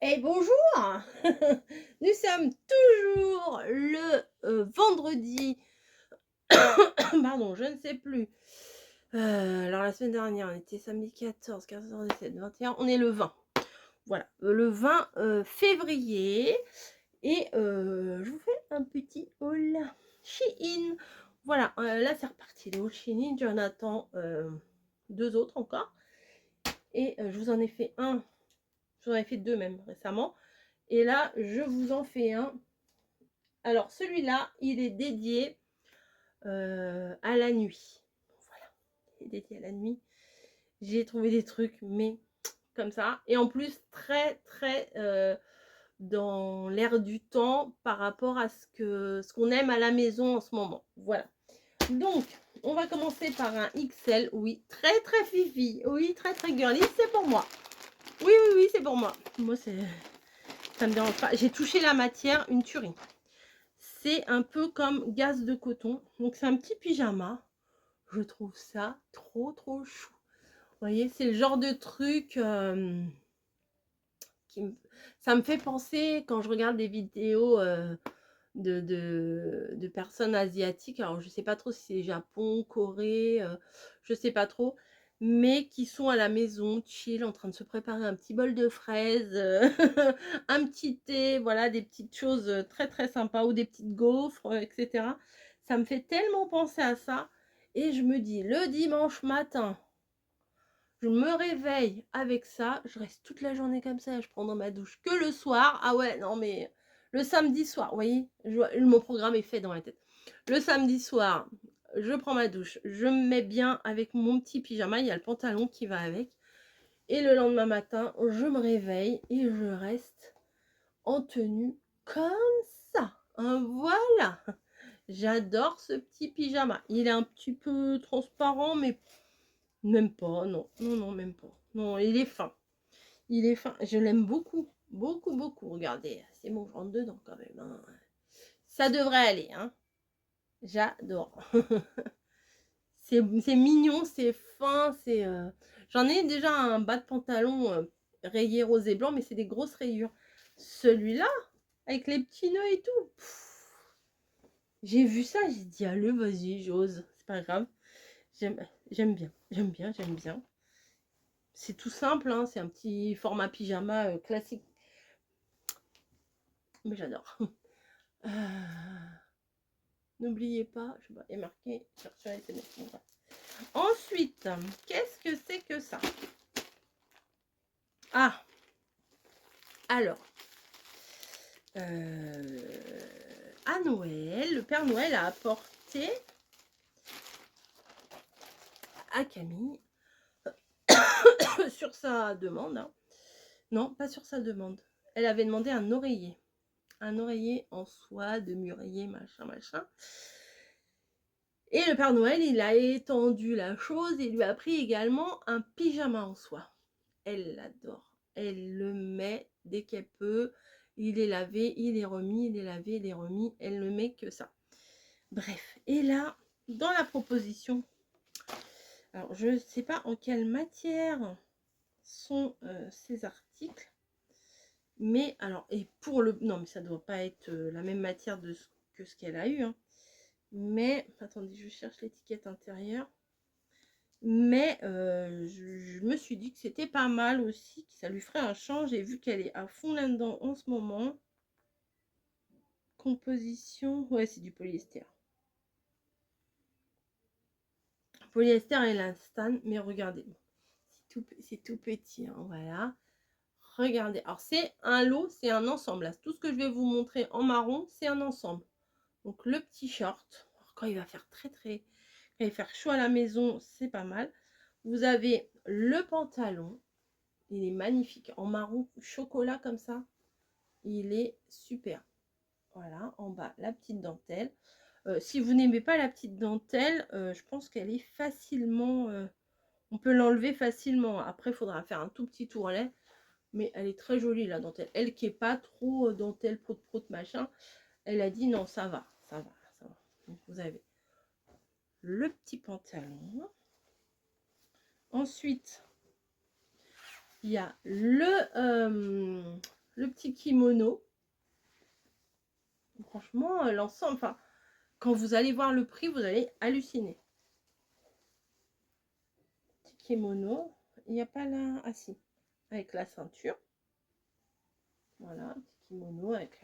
Et bonjour. Nous sommes toujours le vendredi. Pardon, je ne sais plus. Alors la semaine dernière, on était samedi 14, 15, 17, 21. On est le 20. Voilà, le 20 février. Et je vous fais un petit haul Shein. Voilà, là c'est reparti. Le haul Shein, j'en attends deux autres encore. Et je vous en ai fait un. Je vous en ai fait deux même récemment. Et là, je vous en fais un. Alors, celui-là, il est dédié à la nuit. Voilà, il est dédié à la nuit. J'ai trouvé des trucs, mais comme ça. Et en plus, très, très dans l'air du temps par rapport à ce qu'on aime à la maison en ce moment. Voilà. Donc, on va commencer par un XL. Oui, très, très fifi. Oui, très, très girly. C'est pour moi. Oui, oui, oui, c'est pour moi. Moi, ça me dérange pas. J'ai touché la matière, une tuerie. C'est un peu comme gaz de coton. Donc c'est un petit pyjama. Je trouve ça trop trop chou. Vous voyez, c'est le genre de truc ça me fait penser quand je regarde des vidéos de personnes asiatiques. Alors je sais pas trop si c'est Japon, Corée, je sais pas trop. Mais qui sont à la maison, chill, en train de se préparer un petit bol de fraises, un petit thé, voilà, des petites choses très très sympas, ou des petites gaufres, etc. Ça me fait tellement penser à ça. Et je me dis, le dimanche matin, je me réveille avec ça, je reste toute la journée comme ça, je prends dans ma douche que le soir. Ah ouais, non mais le samedi soir, vous voyez, mon programme est fait dans la tête. Le samedi soir, je prends ma douche, je me mets bien avec mon petit pyjama, il y a le pantalon qui va avec. Et le lendemain matin, je me réveille et je reste en tenue comme ça. Hein, voilà. J'adore ce petit pyjama. Il est un petit peu transparent, mais même pas. Non, non, non, même pas. Non, il est fin. Il est fin. Je l'aime beaucoup. Beaucoup, beaucoup. Regardez, c'est bon, je rentre dedans quand même. Hein. Ça devrait aller. Hein. J'adore. C'est mignon, c'est fin, c'est... J'en ai déjà un bas de pantalon rayé rose et blanc, mais c'est des grosses rayures. Celui-là, avec les petits nœuds et tout, j'ai vu ça, j'ai dit, allez, vas-y, j'ose, c'est pas grave. J'aime bien, j'aime bien, j'aime bien. C'est tout simple, hein, c'est un petit format pyjama classique. Mais j'adore. N'oubliez pas, je sais pas, il est marqué sur la SMS. Ensuite, qu'est-ce que c'est que ça? Ah, alors, à Noël, le Père Noël a apporté à Camille, sur sa demande, hein. Non, pas sur sa demande, elle avait demandé un oreiller en soie, de mûrier, machin, machin. Et le Père Noël, il a étendu la chose, il lui a pris également un pyjama en soie. Elle l'adore, elle le met dès qu'elle peut, il est lavé, il est remis, il est lavé, il est remis, elle ne met que ça. Bref, et là, dans la proposition, alors je ne sais pas en quelle matière sont ces articles, mais alors, et pour le... Non, mais ça ne doit pas être la même matière que ce qu'elle a eu, hein. Mais, attendez, je cherche l'étiquette intérieure. Mais je me suis dit que c'était pas mal aussi, que ça lui ferait un change. Et vu qu'elle est à fond là-dedans en ce moment, composition, ouais, c'est du polyester. Polyester et l'Instan, mais regardez, c'est tout petit, hein, voilà. Regardez, alors c'est un lot, c'est un ensemble. Là, tout ce que je vais vous montrer en marron, c'est un ensemble. Donc le petit short, quand il va faire quand il va faire chaud à la maison, c'est pas mal. Vous avez le pantalon, il est magnifique, en marron chocolat comme ça. Il est super. Voilà, en bas, la petite dentelle. Si vous n'aimez pas la petite dentelle, je pense qu'elle est facilement... on peut l'enlever facilement. Après, il faudra faire un tout petit tourlet. Mais elle est très jolie, la dentelle. Elle qui est pas trop dentelle, prout machin. Elle a dit non, ça va, ça va, ça va. Donc, vous avez le petit pantalon. Ensuite, il y a le le petit kimono. Franchement, l'ensemble, enfin, quand vous allez voir le prix, vous allez halluciner. Petit kimono. Il n'y a pas là... Ah si, avec la ceinture. Voilà, petit kimono avec...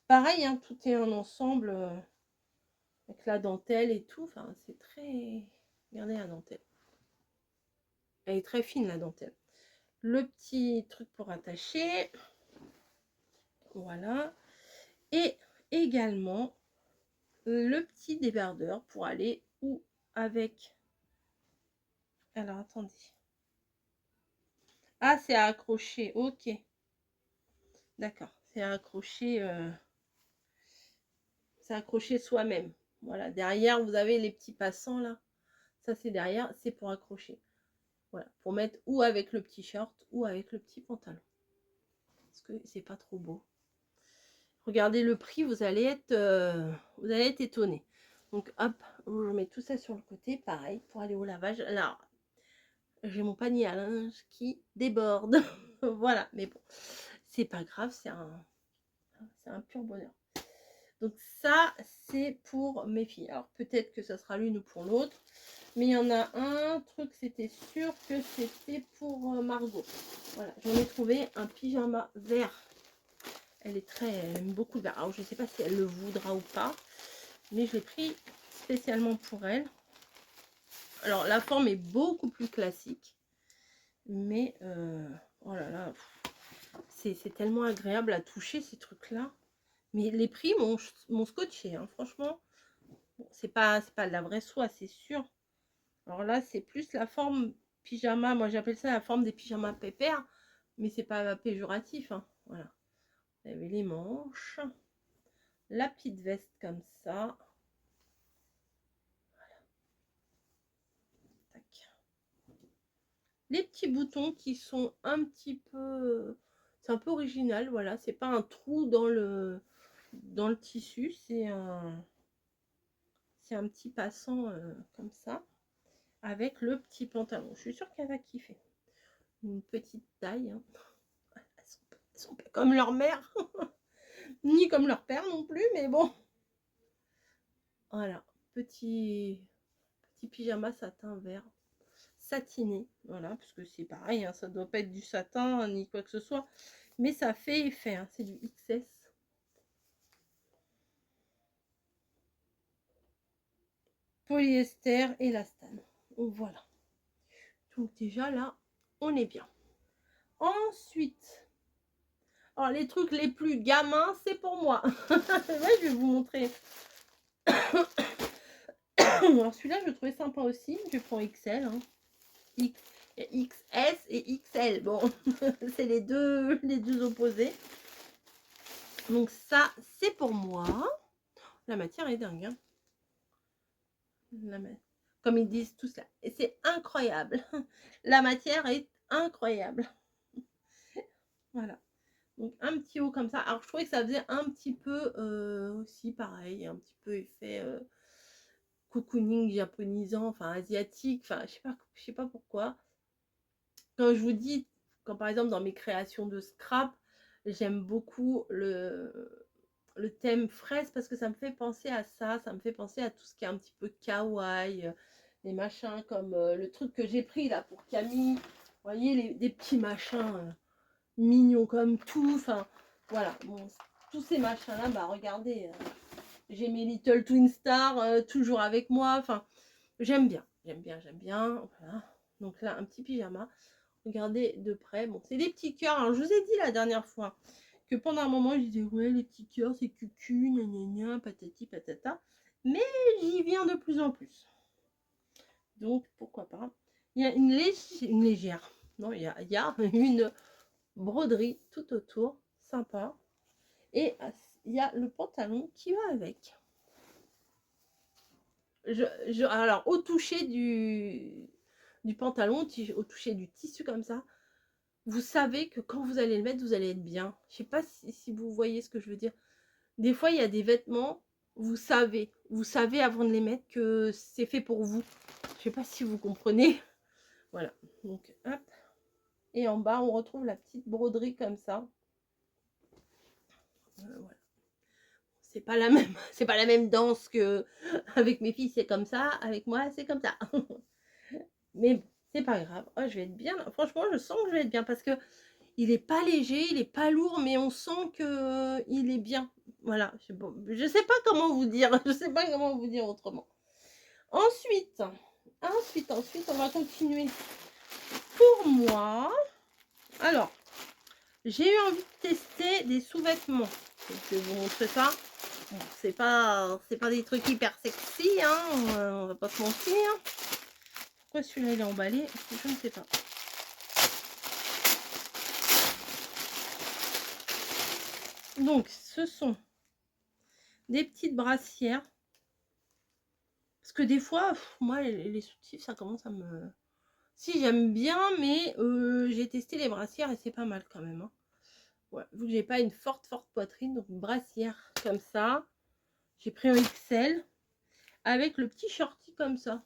Pareil, hein, tout est un ensemble avec la dentelle et tout. Enfin, c'est très... Regardez la dentelle. Elle est très fine, la dentelle. Le petit truc pour attacher. Voilà. Et également, le petit débardeur pour aller ou avec... Alors, attendez. Ah, c'est à accrocher. Ok. D'accord. C'est à accrocher... c'est accroché soi-même. Voilà, derrière, vous avez les petits passants là. Ça, c'est derrière, c'est pour accrocher. Voilà, pour mettre ou avec le petit short ou avec le petit pantalon. Parce que c'est pas trop beau. Regardez le prix, vous allez être étonné. Donc, hop, je mets tout ça sur le côté. Pareil, pour aller au lavage. Alors, j'ai mon panier à linge qui déborde. Voilà, mais bon, c'est pas grave, c'est un pur bonheur. Donc ça, c'est pour mes filles. Alors peut-être que ça sera l'une ou pour l'autre. Mais il y en a un truc, c'était sûr que c'était pour Margot. Voilà, j'en ai trouvé un pyjama vert. Elle aime beaucoup le vert. Alors je ne sais pas si elle le voudra ou pas. Mais je l'ai pris spécialement pour elle. Alors la forme est beaucoup plus classique. Mais oh là là, c'est tellement agréable à toucher ces trucs-là. Mais les prix m'ont scotché, hein, franchement. Bon, c'est pas de la vraie soie, c'est sûr. Alors là, c'est plus la forme pyjama. Moi, j'appelle ça la forme des pyjamas pépères. Mais c'est pas péjoratif, hein. Voilà. Vous avez les manches. La petite veste comme ça. Voilà. Tac. Les petits boutons qui sont un petit peu... C'est un peu original, voilà. C'est pas un trou dans le tissu. C'est un petit passant comme ça. Avec le petit pantalon. Je suis sûre qu'elle va kiffer. Une petite taille. Hein. Elles sont pas comme leur mère. Ni comme leur père non plus, mais bon. Voilà. Petit pyjama satin vert. Satiné. Voilà, parce que c'est pareil. Hein, ça ne doit pas être du satin ni quoi que ce soit. Mais ça fait effet. Hein, c'est du XS. Polyester et élastane. Voilà. Donc déjà là, on est bien. Ensuite, alors les trucs les plus gamins, c'est pour moi. Ouais, je vais vous montrer. Alors celui-là, je le trouvais sympa aussi. Je prends XL. Hein. XS et XL. Bon, c'est les deux opposés. Donc ça, c'est pour moi. La matière est dingue. Hein. Comme ils disent tous là. Et c'est incroyable. La matière est incroyable. Voilà. Donc un petit haut comme ça. Alors je trouvais que ça faisait un petit peu aussi pareil. Un petit peu effet cocooning japonisant. Enfin asiatique. Enfin je sais pas pourquoi. Quand je vous dis, quand par exemple dans mes créations de scrap, j'aime beaucoup le thème fraise parce que ça me fait penser à ça me fait penser à tout ce qui est un petit peu kawaii, les machins comme le truc que j'ai pris là pour Camille, vous voyez, des petits machins mignons comme tout, enfin voilà, bon, tous ces machins là, bah regardez, j'ai mes Little Twin Stars toujours avec moi, enfin j'aime bien, voilà. Donc là un petit pyjama. Regardez de près. Bon, c'est des petits cœurs. Alors, je vous ai dit la dernière fois que pendant un moment, je disais, ouais, les petits cœurs, c'est cucu, gna gna gna, patati patata. Mais j'y viens de plus en plus. Donc, pourquoi pas. Il y a une légère. Non, il y a une broderie tout autour. Sympa. Et il y a le pantalon qui va avec. Alors, au toucher du pantalon, au toucher du tissu comme ça, vous savez que quand vous allez le mettre, vous allez être bien. Je sais pas si vous voyez ce que je veux dire. Des fois, il y a des vêtements, vous savez avant de les mettre que c'est fait pour vous. Je sais pas si vous comprenez. Voilà. Donc, hop. Et en bas, on retrouve la petite broderie comme ça. Voilà. C'est pas la même, c'est pas la même danse que avec mes filles, c'est comme ça. Avec moi, c'est comme ça. Mais bon, c'est pas grave. Oh, je vais être bien. Franchement, je sens que je vais être bien parce que il est pas léger, il est pas lourd, mais on sent que il est bien. Voilà. Je sais pas comment vous dire. Je sais pas comment vous dire autrement. Ensuite, on va continuer. Pour moi, alors, j'ai eu envie de tester des sous-vêtements. Je vais vous montrer ça. Bon, c'est pas des trucs hyper sexy, hein, on va pas se mentir. Pourquoi celui-là il est emballé? Je ne sais pas. Donc, ce sont des petites brassières. Parce que des fois, moi, les soutifs, ça commence à me... Si, j'aime bien, mais j'ai testé les brassières et c'est pas mal quand même. Hein. Ouais, vu que j'ai pas une forte poitrine, donc brassière comme ça. J'ai pris un XL avec le petit shorty comme ça.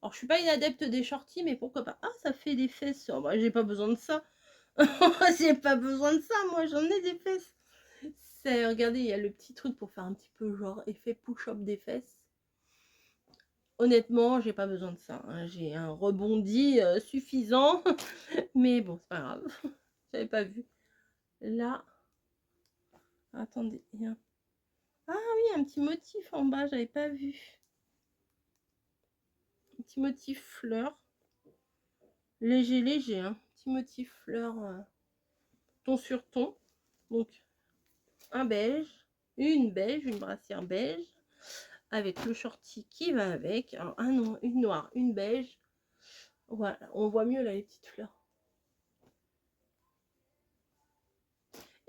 Alors, je suis pas une adepte des shorties, mais pourquoi pas? Ah, ça fait des fesses. Oh, bah, j'ai pas besoin de ça. J'ai pas besoin de ça, moi, j'en ai des fesses. Regardez, il y a le petit truc pour faire un petit peu genre effet push-up des fesses. Honnêtement, j'ai pas besoin de ça. Hein. J'ai un rebondi suffisant. Mais bon, c'est pas grave. J'avais pas vu. Là, attendez. Ah oui, un petit motif en bas, j'avais pas vu. Un petit motif fleur. Léger, hein. Petit motif fleur ton sur ton. Donc, un beige, une brassière beige. Avec le shorty qui va avec. Alors, une noire, une beige. Voilà, on voit mieux là les petites fleurs.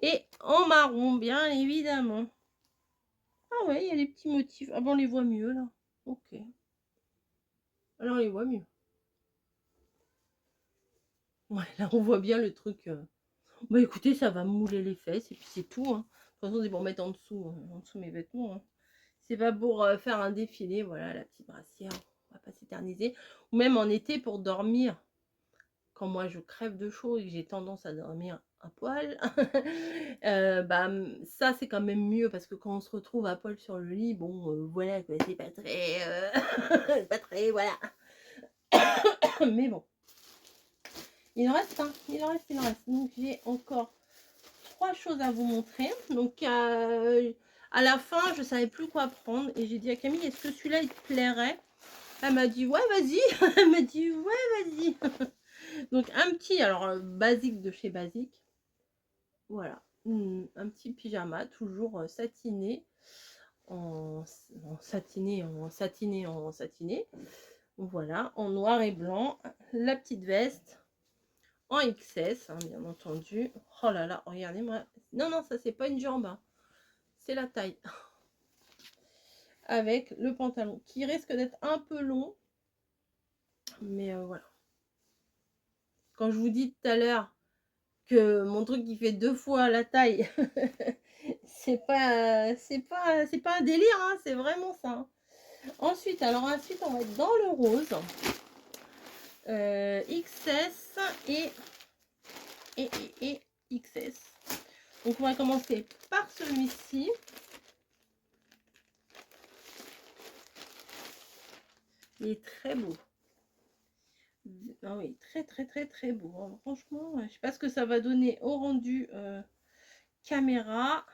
Et en marron, bien évidemment. Ah ouais, il y a les petits motifs. Ah bon, on les voit mieux là. Ok. Alors on les voit mieux. Ouais, là on voit bien le truc. Bah écoutez, ça va mouler les fesses et puis c'est tout. Hein. De toute façon, c'est pour mettre en dessous mes vêtements. Hein. C'est pas pour faire un défilé. Voilà, la petite brassière. On va pas s'éterniser. Ou même en été pour dormir. Quand moi je crève de chaud et que j'ai tendance à dormir à poil, bah, ça c'est quand même mieux parce que quand on se retrouve à poil sur le lit, bon, voilà, c'est pas très, pas très, voilà. Mais bon, il en reste, hein, il en reste. Donc j'ai encore 3 choses à vous montrer. Donc à la fin, je savais plus quoi prendre et j'ai dit à Camille, est-ce que celui-là il te plairait? Elle m'a dit ouais, vas-y. Elle m'a dit ouais, vas-y. Donc un petit, alors basique de chez Basique. Voilà, un petit pyjama, toujours satiné, en satiné. Voilà, en noir et blanc. La petite veste en XS, hein, bien entendu. Oh là là, regardez-moi. Non, ça c'est pas une jambe, hein. C'est la taille. Avec le pantalon qui risque d'être un peu long. Mais voilà. Quand je vous dis tout à l'heure que mon truc qui fait 2 fois la taille, c'est pas un délire, hein, c'est vraiment ça. Hein. Ensuite, on va être dans le rose. XS et XS. Donc on va commencer par celui-ci. Il est très beau. Ah oui, très beau. Hein. Franchement, je sais pas ce que ça va donner au rendu caméra.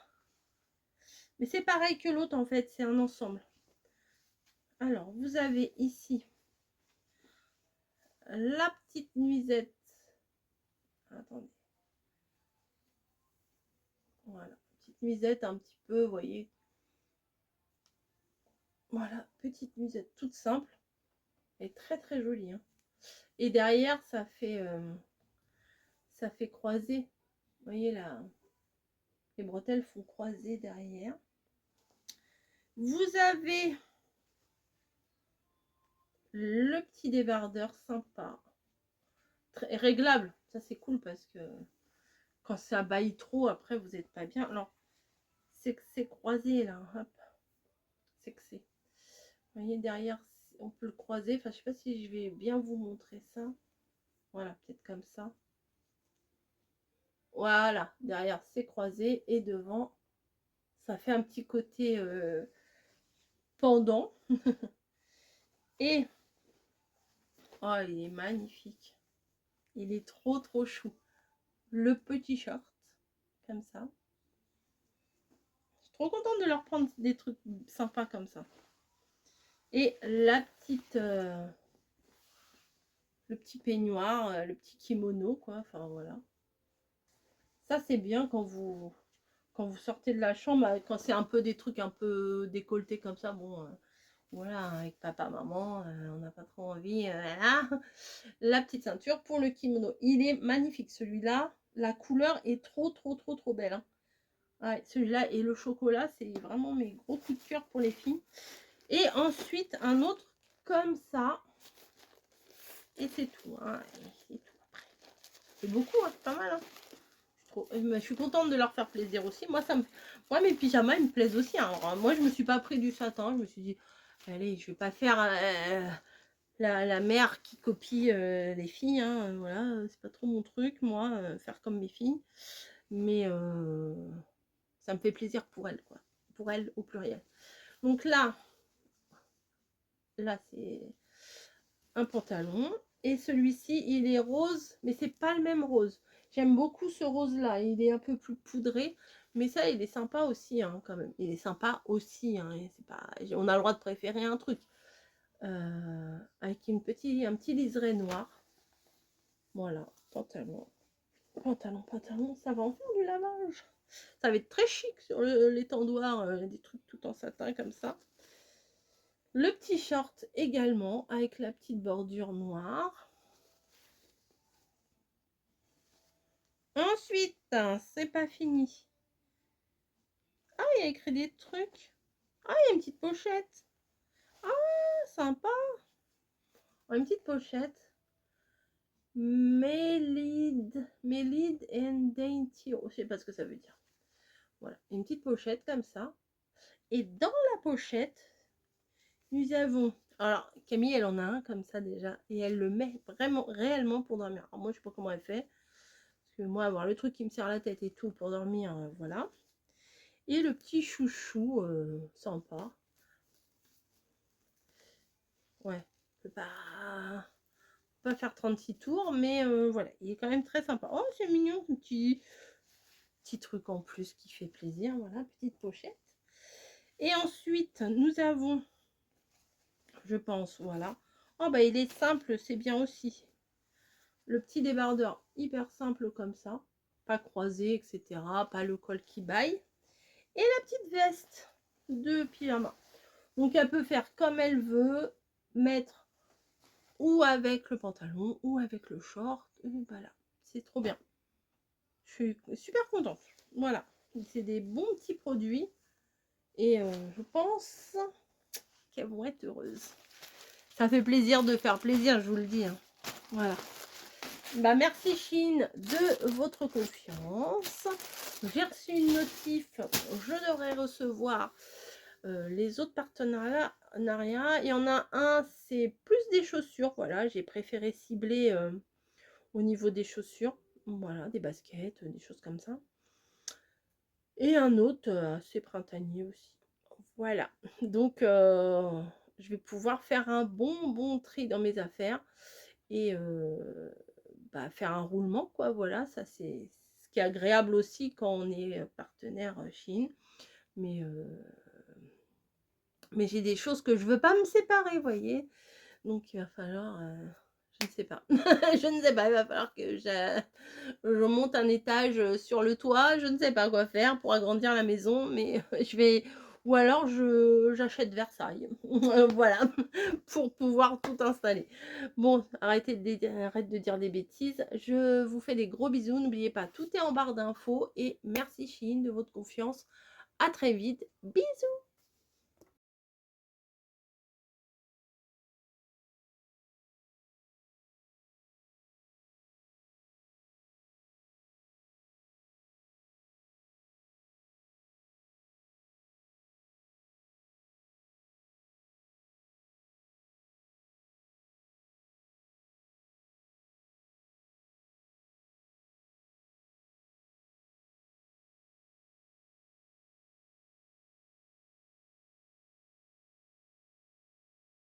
Mais c'est pareil que l'autre en fait, c'est un ensemble. Alors, vous avez ici la petite nuisette. Attendez. Voilà, petite nuisette un petit peu, vous voyez. Voilà, petite nuisette toute simple. Et très jolie. Hein. Et derrière, ça fait croiser. Vous voyez là, les bretelles font croiser derrière. Vous avez le petit débardeur sympa. Très réglable. Ça, c'est cool parce que quand ça baille trop, après, vous n'êtes pas bien. Alors, c'est que c'est croisé là. Hop. C'est que c'est. Vous voyez, derrière, on peut le croiser. Enfin, je sais pas si je vais bien vous montrer ça. Voilà, peut-être comme ça. Voilà, derrière c'est croisé et devant ça fait un petit côté pendant. Et oh, il est magnifique, il est trop chou. Le petit short comme ça, je suis trop contente de leur prendre des trucs sympas comme ça. Et la petite le petit peignoir, le petit kimono quoi, enfin voilà. Ça c'est bien quand vous sortez de la chambre, quand c'est un peu des trucs un peu décolletés comme ça, bon voilà, avec papa maman, on n'a pas trop envie, voilà. La petite ceinture pour le kimono, il est magnifique celui-là, la couleur est trop belle, hein. Ouais, celui-là et le chocolat, c'est vraiment mes gros coups de cœur pour les filles. Et ensuite un autre comme ça, et c'est tout, hein, et c'est tout après. C'est beaucoup, hein, c'est pas mal, hein. Je suis contente de leur faire plaisir aussi. Moi, moi mes pyjamas, ils me plaisent aussi, hein. Alors, moi, je me suis pas pris du satin. Je me suis dit, allez, je vais pas faire la mère qui copie les filles, hein. Voilà, c'est pas trop mon truc, moi, faire comme mes filles. Mais ça me fait plaisir pour elles, quoi. Pour elles au pluriel. Donc là c'est un pantalon. Et celui-ci, il est rose, mais c'est pas le même rose. J'aime beaucoup ce rose-là. Il est un peu plus poudré. Mais ça, il est sympa aussi, hein, quand même. Il est sympa aussi, hein. C'est pas... On a le droit de préférer un truc. Avec un petit liseré noir. Voilà, pantalon. Pantalon. Ça va en faire du lavage. Ça va être très chic sur l'étendoir. Des trucs tout en satin comme ça. Le petit short également, avec la petite bordure noire. Ensuite, c'est pas fini. Ah, il y a écrit des trucs. Ah, il y a une petite pochette. Ah, sympa. Une petite pochette. Mélide and Dainty. Oh, je sais pas ce que ça veut dire. Voilà, une petite pochette comme ça. Et dans la pochette, nous avons... Alors, Camille, elle en a un comme ça déjà. Et elle le met vraiment, réellement pour dormir. Alors, moi, je sais pas comment elle fait. Parce que moi, avoir le truc qui me serre la tête et tout pour dormir, voilà. Et le petit chouchou, sympa. Ouais, je peux pas faire 36 tours, mais voilà, il est quand même très sympa. Oh, c'est mignon, ce petit truc en plus qui fait plaisir. Voilà, petite pochette. Et ensuite, nous avons, je pense, voilà. Oh, bah, il est simple, c'est bien aussi. Le petit débardeur, hyper simple comme ça. Pas croisé, etc. Pas le col qui baille. Et la petite veste de pyjama. Donc, elle peut faire comme elle veut, mettre ou avec le pantalon, ou avec le short. Voilà, c'est trop bien. Je suis super contente. Voilà, c'est des bons petits produits. Et je pense qu'elles vont être heureuses. Ça fait plaisir de faire plaisir, je vous le dis, hein. Voilà. Bah, merci Chine de votre confiance. J'ai reçu une notif. Je devrais recevoir les autres partenariats. Il y en a un, c'est plus des chaussures. Voilà, j'ai préféré cibler au niveau des chaussures. Voilà, des baskets, des choses comme ça. Et un autre assez printanier aussi. Voilà, donc je vais pouvoir faire un bon tri dans mes affaires et bah, faire un roulement, quoi. Voilà, ça c'est ce qui est agréable aussi quand on est partenaire Chine. Mais j'ai des choses que je veux pas me séparer, vous voyez. Donc il va falloir, je ne sais pas, je ne sais pas, il va falloir que je monte un étage sur le toit, je ne sais pas quoi faire pour agrandir la maison, mais je vais, ou alors j'achète Versailles, voilà, pour pouvoir tout installer. Bon, arrête de dire des bêtises, je vous fais des gros bisous, n'oubliez pas, tout est en barre d'infos, et merci Chine de votre confiance, à très vite, bisous.